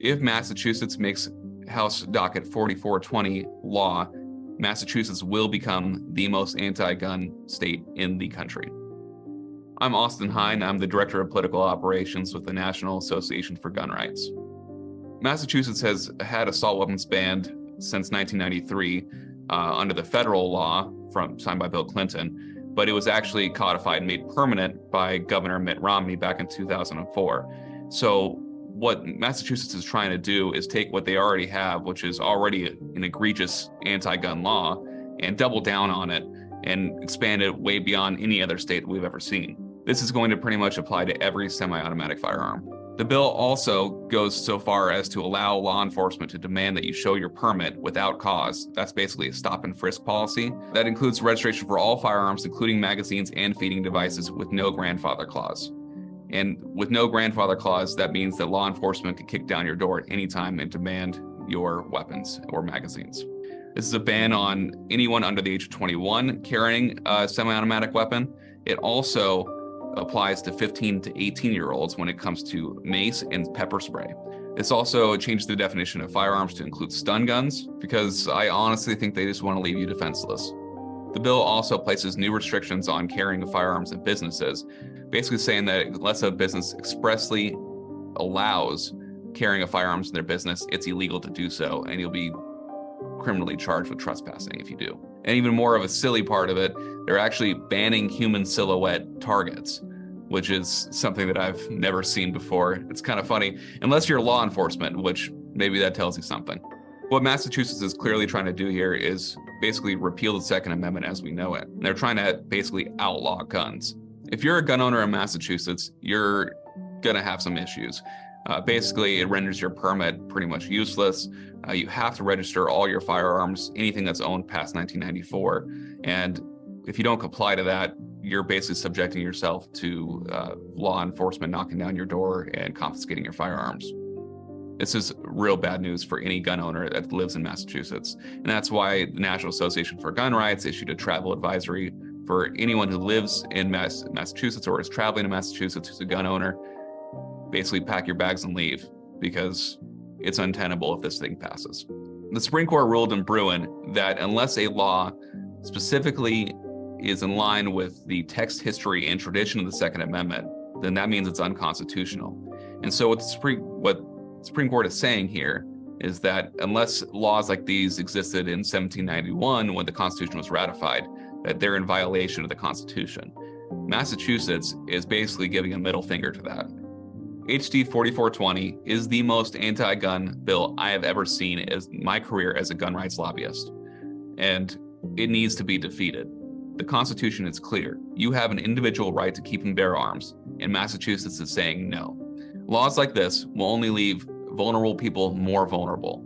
If Massachusetts makes House Docket 4420 law, Massachusetts will become the most anti-gun state in the country. I'm Austin Hein. I'm the Director of Political Operations with the National Association for Gun Rights. Massachusetts has had assault weapons banned since 1993 under the federal law signed by Bill Clinton, but it was actually codified and made permanent by Governor Mitt Romney back in 2004. So what Massachusetts is trying to do is take what they already have, which is already an egregious anti-gun law, and double down on it and expand it way beyond any other state that we've ever seen. This is going to pretty much apply to every semi-automatic firearm. The bill also goes so far as to allow law enforcement to demand that you show your permit without cause. That's basically a stop and frisk policy. That includes registration for all firearms, including magazines and feeding devices, with no grandfather clause. And with no grandfather clause, that means that law enforcement can kick down your door at any time and demand your weapons or magazines. This is a ban on anyone under the age of 21 carrying a semi-automatic weapon. It also applies to 15 to 18-year-olds when it comes to mace and pepper spray. This also changed the definition of firearms to include stun guns, because I honestly think they just want to leave you defenseless. The bill also places new restrictions on carrying of firearms in businesses, basically saying that unless a business expressly allows carrying of firearms in their business, it's illegal to do so, and you'll be criminally charged with trespassing if you do. And even more of a silly part of it, they're actually banning human silhouette targets, which is something that I've never seen before. It's kind of funny, unless you're law enforcement, which maybe that tells you something. What Massachusetts is clearly trying to do here is basically repeal the Second Amendment as we know it. And they're trying to basically outlaw guns. If you're a gun owner in Massachusetts, you're going to have some issues. Basically, it renders your permit pretty much useless. You have to register all your firearms, anything that's owned past 1994. And if you don't comply to that, you're basically subjecting yourself to law enforcement knocking down your door and confiscating your firearms. This is real bad news for any gun owner that lives in Massachusetts. And that's why the National Association for Gun Rights issued a travel advisory for anyone who lives in Massachusetts or is traveling to Massachusetts who's a gun owner. Basically pack your bags and leave, because it's untenable if this thing passes. The Supreme Court ruled in Bruen that unless a law specifically is in line with the text, history, and tradition of the Second Amendment, then that means it's unconstitutional. And so what the Supreme Court is saying here is that unless laws like these existed in 1791 when the Constitution was ratified, that they're in violation of the Constitution. Massachusetts is basically giving a middle finger to that. HD 4420 is the most anti-gun bill I have ever seen in my career as a gun rights lobbyist, and it needs to be defeated. The Constitution is clear. You have an individual right to keep and bear arms, and Massachusetts is saying no. Laws like this will only leave vulnerable people more vulnerable.